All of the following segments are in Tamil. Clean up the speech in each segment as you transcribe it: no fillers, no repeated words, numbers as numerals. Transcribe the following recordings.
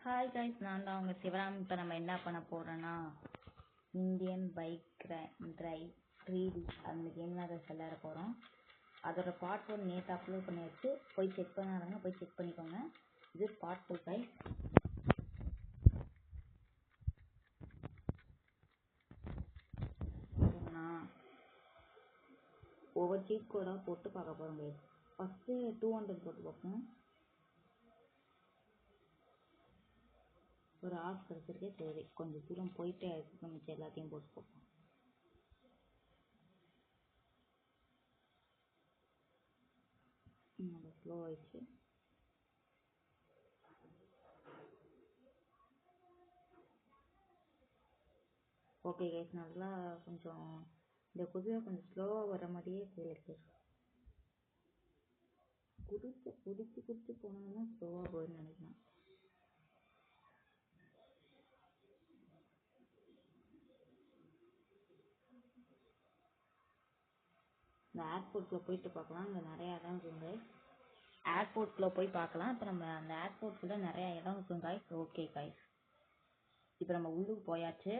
ஹாய் கைஸ், நான் தான் உங்கள் சிவராம். இப்போ நம்ம என்ன பண்ண போகிறோன்னா இந்தியன் பைக் டிரைவ் 3D அந்த கேம் தான் விளையாட போகிறோம். அதோட பார்ட் 1 நேற்று அப்லோட் பண்ணி வச்சு போய் செக் பண்ணாருங்க, போய் செக் பண்ணிக்கோங்க. இது பார்ட் 2 கைஸ். ஒவ்வொரு சீட் கோடாக போட்டு பார்க்க போகிறோம் கைஸ். ஃபஸ்ட்டு 200 போட்டு பார்ப்போம். ஒரு ஆஃப் கிடச்சிருக்கே, சரி கொஞ்சம் தூரம் போயிட்டு அதுக்கு மிச்சம் எல்லாத்தையும் போட்டு பார்ப்போம். நல்லா ஸ்லோ ஆயிடுச்சு. ஓகே கைஸ், நல்லா கொஞ்சம் இந்த குதிரை கொஞ்சம் ஸ்லோவாக வர மாதிரியே இருக்கு. குடிச்சு போனோம்னா ஸ்லோவாக போகுதுன்னு நினைக்கிறேன். இந்த ஏர்போர்ட்டில் போயிட்டு பார்க்கலாம். அங்கே நிறையா இடம் இருக்குங்க. ஏர்போர்ட்டில் போய் பார்க்கலாம். இப்போ நம்ம அந்த ஏர்போர்ட்டில் நிறையா இடம் இருக்குங்க காய்ஸ். ஓகே காய்ஸ், இப்போ நம்ம உள்ளுக்கு போயாச்சு.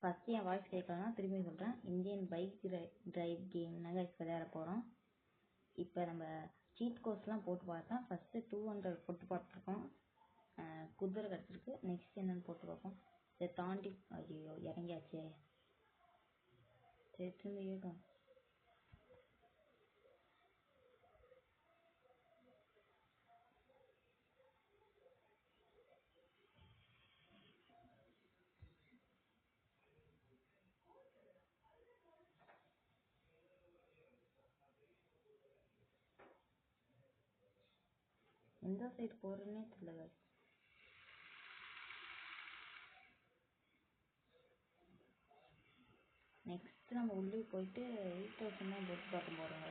ஃபஸ்ட்டு என் வாய்ஸ் கேட்கலாம், திரும்பி சொல்கிறேன். இந்தியன் பைக் டிரைவ் கேம் தான் காய்ஸ் விளையாட போகிறோம். இப்போ நம்ம சீட் கோர்ஸ்லாம் போட்டு பார்த்தோம். ஃபஸ்ட்டு 200 போட்டு பார்த்துருக்கோம், குதிரை கிடச்சிருக்கு. நெக்ஸ்ட் என்னென்னு போட்டு பார்ப்போம். இதை தாண்டி ஐயோ இறங்கியாச்சே. சரி திரும்பி இருக்கும். எந்த சைடு போகிறேன்னே தெரியல. நெக்ஸ்ட் நம்ம உள்ளே போயிட்டு 8000 தான் போட்டு பார்க்க போகிறோங்க.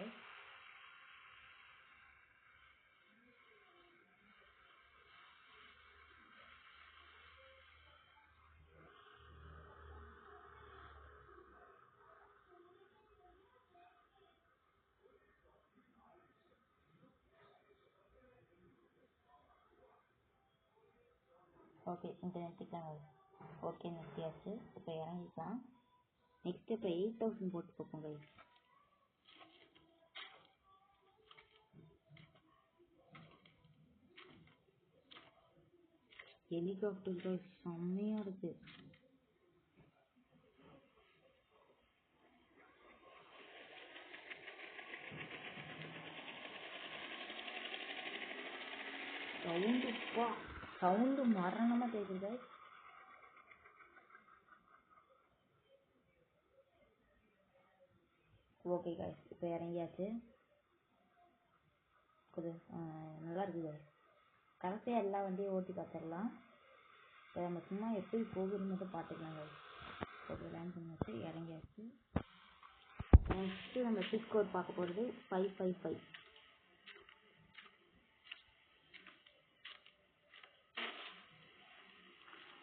ஓகே இந்த நிறுத்திக்கலாம். ஓகே நிறுத்தியாச்சு. இப்போ இறங்கிக்கலாம். நெக்ஸ்ட் இப்போ 8000 போட்டு பார்ப்போம் கைஸ். ஹெலிகாப்டர் கைஸ் செம்மையாக இருக்கு. சவுண்டு மரணமாக கேட்குது கைஸ். ஓகே கைஸ், இப்போ இறங்கியாச்சு. நல்லா இருக்கு கைஸ். கடைசியாக எல்லா வண்டியும் ஓட்டி பார்த்துடலாம். இப்போ நம்ம சும்மா எப்படி போகுதுன்னு மட்டும் பார்த்துக்கலாம் கைஸ். ஓகே லேண்ட் பண்ணியாச்சு, இறங்கியாச்சு. நெக்ஸ்ட்டு நம்ம சிக்ஸ் கோட் பார்க்க போகிறது 555.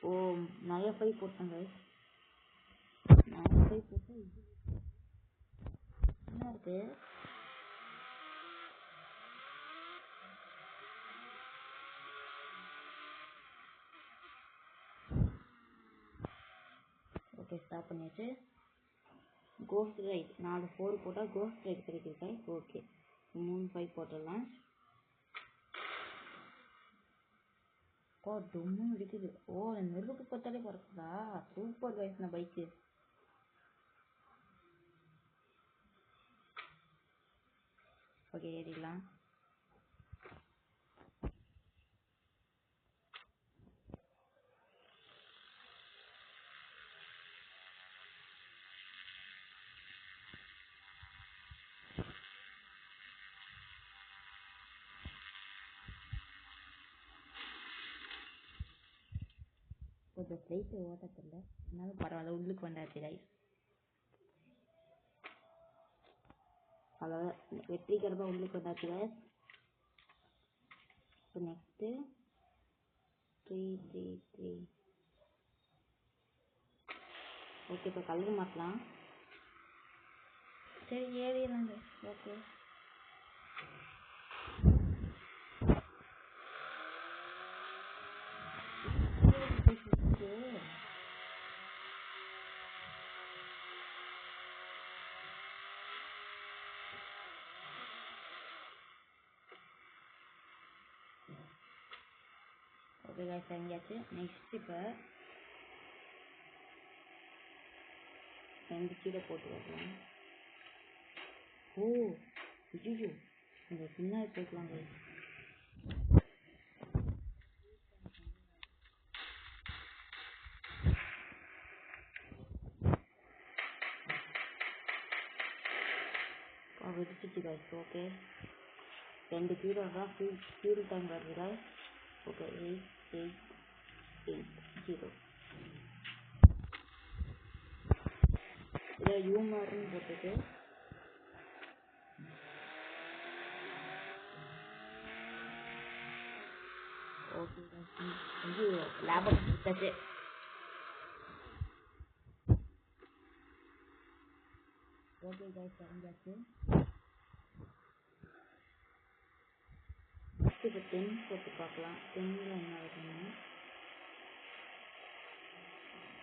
ஓ நிறைய 5 போட்டாங்க. நிறைய 5 போட்டு என்ன இருக்கு. ஓகே ஸ்டாப் பண்ணியாச்சு. கோஸ்ட் ரைட் 4 4 போட்டால் கோஸ்ட் ரைட் கிடைக்குது. ஓகே 3 5 போட்டுடலாம். ஓ டொம்மும் இருக்குது. ஓ நெருப்புக்கு பார்த்தாலே பறக்குதா. சூப்பர் கைஸ் நான் பைக்கு. ஓகே ஏறிடலாம். கொஞ்சம் ஃப்ளைட்டு ஓட்டத்தில் இருந்தாலும் பரவாயில்ல, உள்ளுக்கு வந்தாச்சு கைஸ். அதாவது வெற்றிகரமாக உள்ளுக்கு வந்தாச்சு கைஸ். இப்போ நெக்ஸ்ட்டு 333. ஓகே இப்போ கழுகு மாற்றலாம். சரி ஏறிடலாங்க. ஓகே ஓகே கைஸ் இறங்கியாச்சு. நெக்ஸ்ட் இப்போ 2 கீழே போட்டு வைக்கலாம். ஓ ஐயோ இந்த பின்னாடி போய்க்கலாம் கைஸ். விடுச்சிச்சு கைஸ். ஓகே 2 கீழே தான் ஃபியூல் டைம் வருது கைஸ். ஓகே 8880 இதில் யூமர்னு போட்டுட்டு ஓகே வந்து லேபர் கொடுத்தாச்சு. ஓகே கைஸ் இறங்கியாச்சு. நெக்ஸ்ட் இப்போ 10 போட்டு பார்க்கலாம். 10ல் என்ன வருதுன்னு.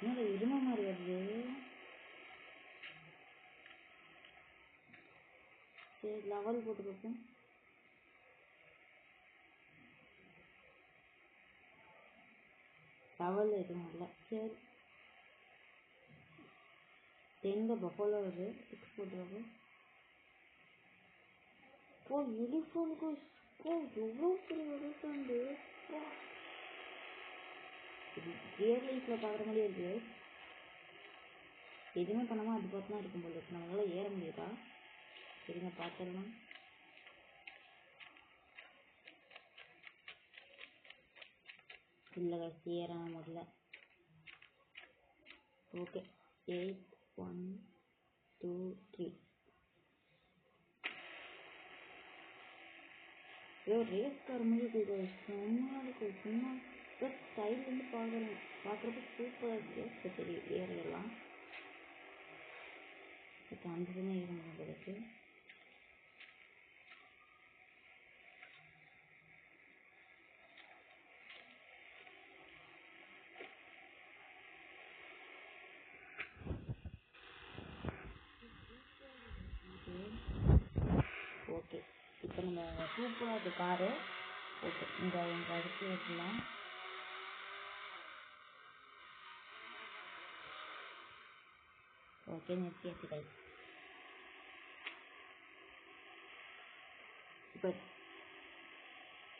என்னோட இரும மாதிரி வருது. சரி லெவல் போட்டு பார்ப்போம். லெவல் எதுவும் இல்லை. சரி 10 பஃபோலோ வருது. 6 போட்டுருவாங்க. ஓ யூனிஃபார்ம் கோஸ். ஓ எவ்வளோ பெரிய வருது. ரியல் லைஃப்பில் பார்க்குற மாதிரியே இருக்குது. எதுவுமே பண்ணாமல் அது பார்த்து தான் இருக்கும் போல இருக்கு. நம்மளால ஏற முடியுதா? சரிங்க பார்த்துடலாம். இல்லை ஏற முதல்ல. ஓகே 8 1 2 3 ரேஸ் கார் மாதிரி சும்மா இருக்கு. சும்மா ப்ளஸ் சைட்லேருந்து பார்க்குறப்ப சூப்பராக இருக்குது. சரி ஏறிடலாம். இப்போ அந்த தான் ஏறணும் உங்களுக்கு. ஓகே இப்போ நம்ம சூப்பராக இருக்குது காரு. ஓகே இங்கே அடுத்து வைக்கலாம். ஓகே நிறுத்தியாச்சு கைஸ். இப்போ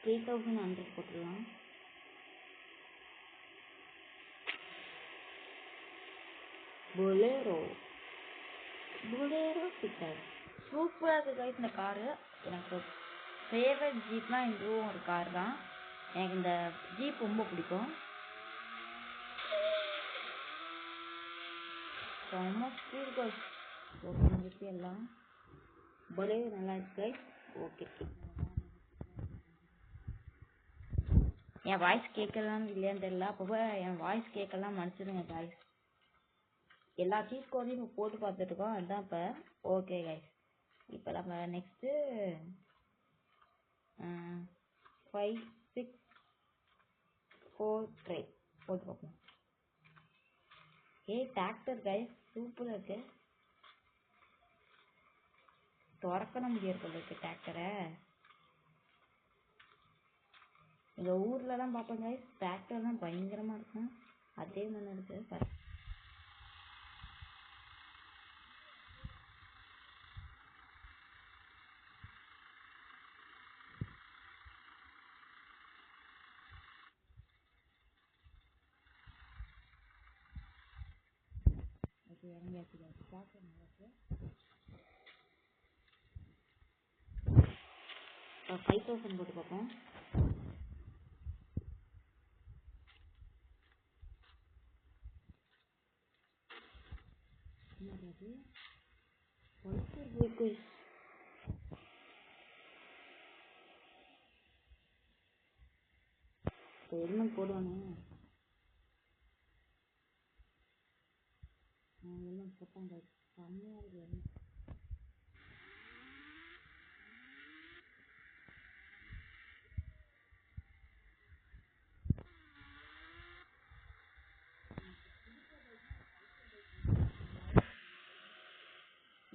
3100 போட்டுடலாம். பொலேரோ பிக்கப் சூப்பராக இருக்குது கைஸ். இந்த காரு எனக்கு ஃபேவரட் ஜீப்னா இதுவும் ஒரு கார் தான். எனக்கு இந்த ஜீப் ரொம்ப பிடிக்கும். ரொம்ப ஸ்பீட் கைஸ். ஓகே நிறுத்தி எல்லாம் பொலேரோ நல்லா இருக்கு கைஸ். ஓகே என் வாய்ஸ் கேட்கலாம் இல்லையான்னு தெரியல. அப்போ என் வாய்ஸ் கேட்கலாம் மன்னிச்சிடுங்க கைஸ். எல்லா சீட் கோடையும் இப்போ போட்டு பார்த்துட்ருக்கோம். அதுதான் இப்போ ஓகே கைஸ். இப்போ நம்ம நெக்ஸ்ட்டு 5 6 4 3 போட்டு பார்ப்போம். டிராக்டர் கைஸ் சூப்பராக இருக்கு. திறக்கணும் முடியாது போல இருக்கு டிராக்டரை. எங்கள் ஊர்லலாம் பார்ப்போம் கைஸ் டிராக்டர் தான் பயங்கரமாக இருக்கும். அதே மாதிரி இருக்கு. Okay இறங்கியாச்சு guys. டிராக்டர் நல்லா இருக்கு. 5000 போட்டு பார்ப்போம். என்னது பல்சர் பைக் ஹெல்மெட் போடுவானே. ஹெல்மெட் போட்டாங்க செம்மையாக இருக்கு.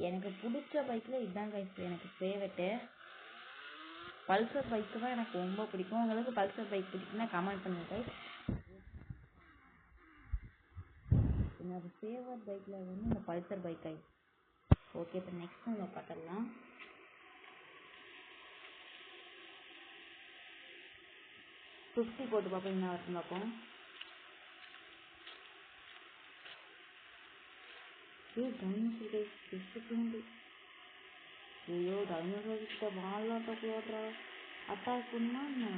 எனக்கு பிடிச்ச பைக்கில் இதுதான் கைஸ் எனக்கு ஃபேவரெட்டு. பல்சர் பைக்கு தான் எனக்கு ரொம்ப பிடிக்கும். உங்களுக்கு பல்சர் பைக் பிடிக்குன்னா கமெண்ட் பண்ணுங்க. என்னோட ஃபேவரட் பைக்கில் வந்து இந்த பல்சர் பைக் கைஸ். ஓகே, இப்போ நெக்ஸ்ட் நம்ம பார்த்துடலாம். ஃபிஃப்டி போட்டு பார்ப்போம், என்ன வருதுன்னு பார்ப்போம். ஐயோ, டைனோசர் கிட்ட வாலாட்டக்குள்ளா அட்டாக் பண்ணுமா என்ன?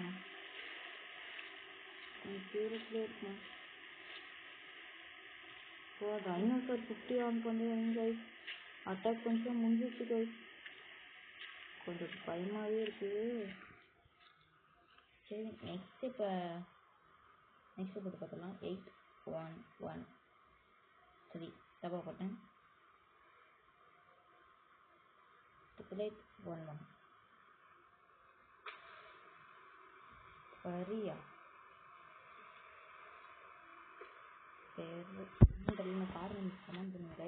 தூரத்துல இருக்கும். டைனோசர் 50 ஆன் பண்ணி கைஸ். அட்டாக் கொஞ்சம் முடிஞ்சிச்சு கைஸ். கொஞ்சம் பயமாகவே இருக்கு. சரி, நெக்ஸ்ட் போட்டு பார்த்துக்கலாம். 811 தப்பா போட்டேன். 811 சரியா? சரி, இன்னும் காரணம் கமெண்ட் பண்ணுங்க.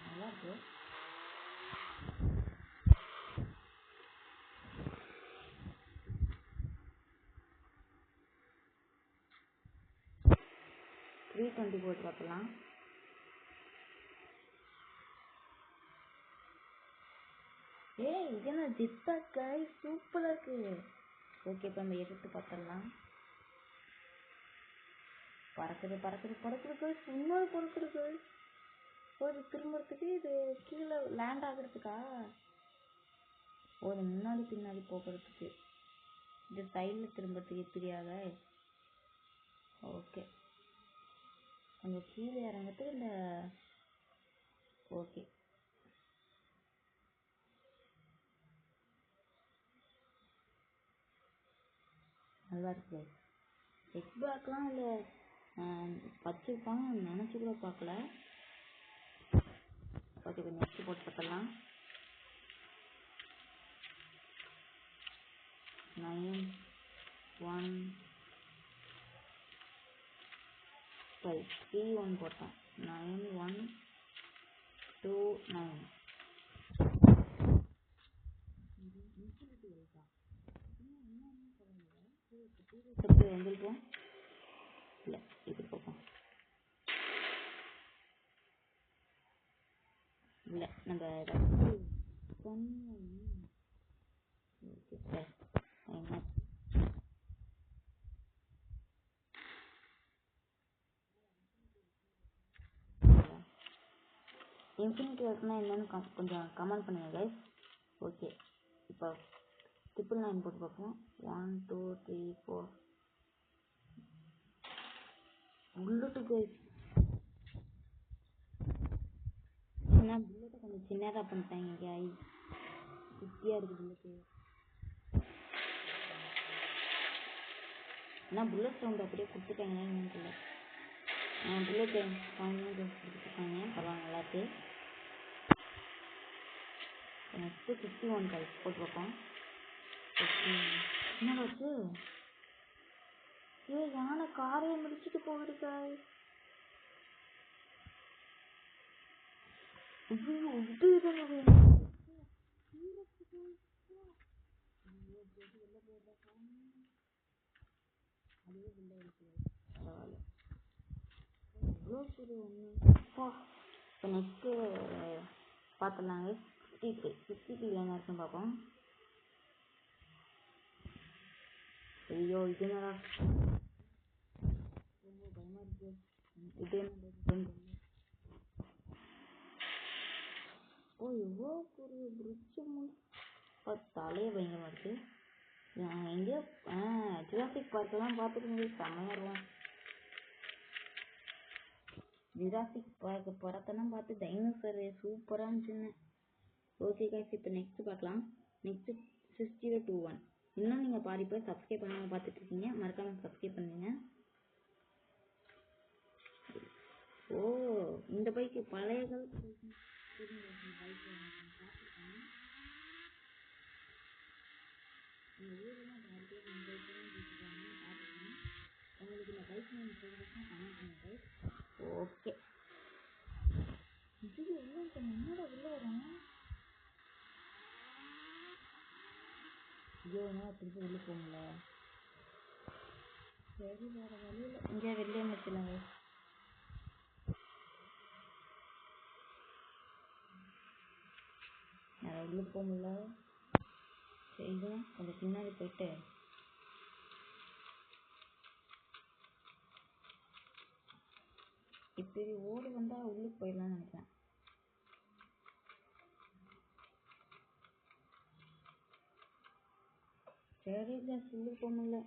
நல்லா இருக்கு. $320 போட்டு பார்க்கலாம். இது என்ன ஜெட்பேக் கைஸ், சூப்பராக இருக்கு. ஓகே, இப்போ நம்ம எடுத்து பார்த்துடலாம். பறக்குது கைஸ், இன்னொரு பறக்குது கைஸ். ஒரு திரும்புறதுக்கு இது கீழே லேண்ட் ஆகுறதுக்கா? ஒரு முன்னாடி பின்னாடி போகிறதுக்கு, இது சைடில் திரும்புறதுக்கு தெரியாத. ஓகே, கொஞ்சம் கீழே இறங்கிட்டு இந்த ஓகே நல்லா இருக்கு. எக்ஸ்பேக்லாம் இல்லை வச்சுருப்பாங்க, நினச்சி கூட பார்க்கல. ஓகே, இப்போ நெக்ஸ்ட் போட்டு பார்க்கலாம். 915 போட்டேன். 9129 வந்துருக்கோம். இல்லை, இது பார்ப்போம். இல்லை, நம்ம இன்ஃபினிட்டி ஒர்க்னா என்னன்னு கொஞ்சம் கமெண்ட் பண்ணுங்க கைஸ். ஓகே, இப்போ 999 போட்டு பார்ப்போம். 1 2 3 4 புல்லட்டு கைஸ். ஏன்னா புல்லட்டை கொஞ்சம் சின்னதாக பண்ணிட்டாங்க கைஸ், குட்டியாக இருக்குது புல்லட்டு. ஏன்னா புல்லட் சவுண்ட் அப்படியே கொடுத்துட்டாங்கன்னா என்னன்னு தெரியல. புல்லட் சவுண்ட் கொடுத்துருக்காங்க, பரவாயில்ல, நல்லாயிருக்கு. நெக்ஸ்ட்டு 51 கைஸ் போட்டு பார்ப்போம். என்னடாச்சு? யானை காரையை முடிச்சுட்டு போகுது கைஸ். இப்போ நெக்ஸ்ட்டு பார்த்துடலாங்க. 53 என்ன இருக்குன்னு பார்ப்போம். ஐயோ, இது என்னடா ரொம்ப பயமா இருக்கு. இது எவ்வளோ பெரிய பிரிட்ஜு தலையே பயங்கரமா இருக்கு. எங்கேயோ ஜுராசிக் பார்க்கெல்லாம் பார்த்துக்கோங்க, செம்மையாக இருக்கும். ஜுராசிக் பார்க்க படத்தெல்லாம் பார்த்து டைனோசர் சூப்பராக இருந்துச்சுன்னு. ஓகே கைஸ், இப்போ நெக்ஸ்ட் பார்க்கலாம். நெக்ஸ்ட் 6021. இன்னும் நீங்கள் பாதி பேர் சப்ஸ்கிரைப் பண்ணாமல் பார்த்துட்டு இருக்கீங்க, மறக்காமல் சப்ஸ்கிரைப் பண்ணுங்க. இந்த பைக்கு பழைய காலத்து ஊரெல்லாம் உங்களுக்கு இந்த பைக் ஓகே. இது உள்ள முன்னாடி உள்ள வரும். ஐயோ நான் திருப்பி வெளியே போகல. சரி வேற வழியில் இங்கே வெளியே நிறுத்தினாங்க. நான் உள்ளே போக முடியல. சரி கொஞ்சம் பின்னாடி போயிட்டு இப்படி ஓடி வந்தால் உள்ளே போயிடலாம்னு நினைக்கிறேன். சரி உள்ளே போக முடியல.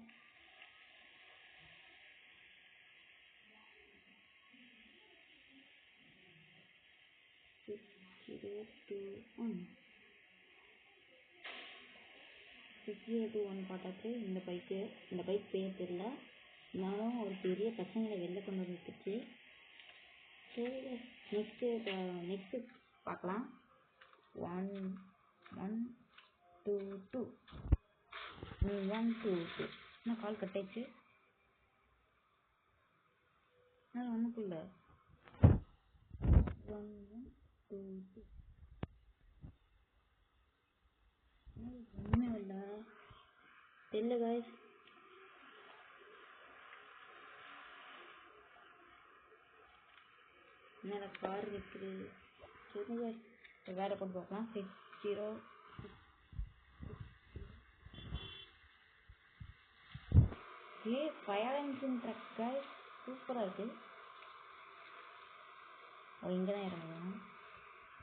பார்த்தாச்சு. இந்த பைக் பேர் தெரியல. இருந்தாலும் ஒரு பெரிய பசங்களை வெளில கொண்டு வந்துருச்சு. சரி நெக்ஸ்ட்டு பார்க்கலாம். 1 1 2 2 1 2 2 என்ன கால் கட் ஆயிடுச்சு. ஒன்றுக்குள்ள 1 1 2 2 ஒன்றுமே இல்லை தெரியல guys. மேலே கார் இருக்குது. சரி வேறு கொண்டு பார்க்கலாம். 60 ஃபயர் என்ஜின் ட்ரக் guys, சூப்பராக இருக்குது. இங்கே தான் இறங்கணும்.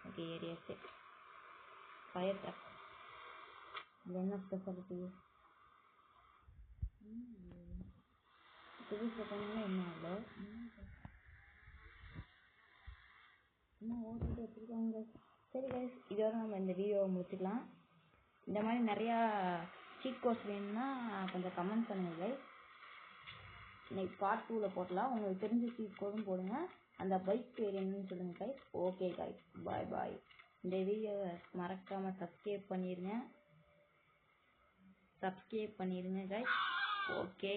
ஓகே ஏரியாச்சு ஃபயர் ட்ரக். இது என்ன ஸ்பெஷாலிட்டி? புதுசில் போனீங்கன்னா என்ன இல்லை இன்னும் ஓட்டிட்டு வச்சுருக்காங்க. சரி கைஸ் இதோட நம்ம இந்த வீடியோவை முடிச்சுக்கலாம். இந்த மாதிரி நிறையா சீட் கோர்ஸ் வேணும்னா கொஞ்சம் கமெண்ட் பண்ணுங்கள் கைஸ். இன்னைக்கு பார்ட் 2ல் போடலாம். உங்களுக்கு தெரிஞ்ச சீட் கோடும் போடுங்க. அந்த பைக் பேர் என்னன்னு சொல்லுங்கள் கைஸ். ஓகே கைஸ் பாய் பாய். இந்த வீடியோவை மறக்காமல் சப்ஸ்கிரைப் பண்ணிடுங்க கைஸ். ஓகே.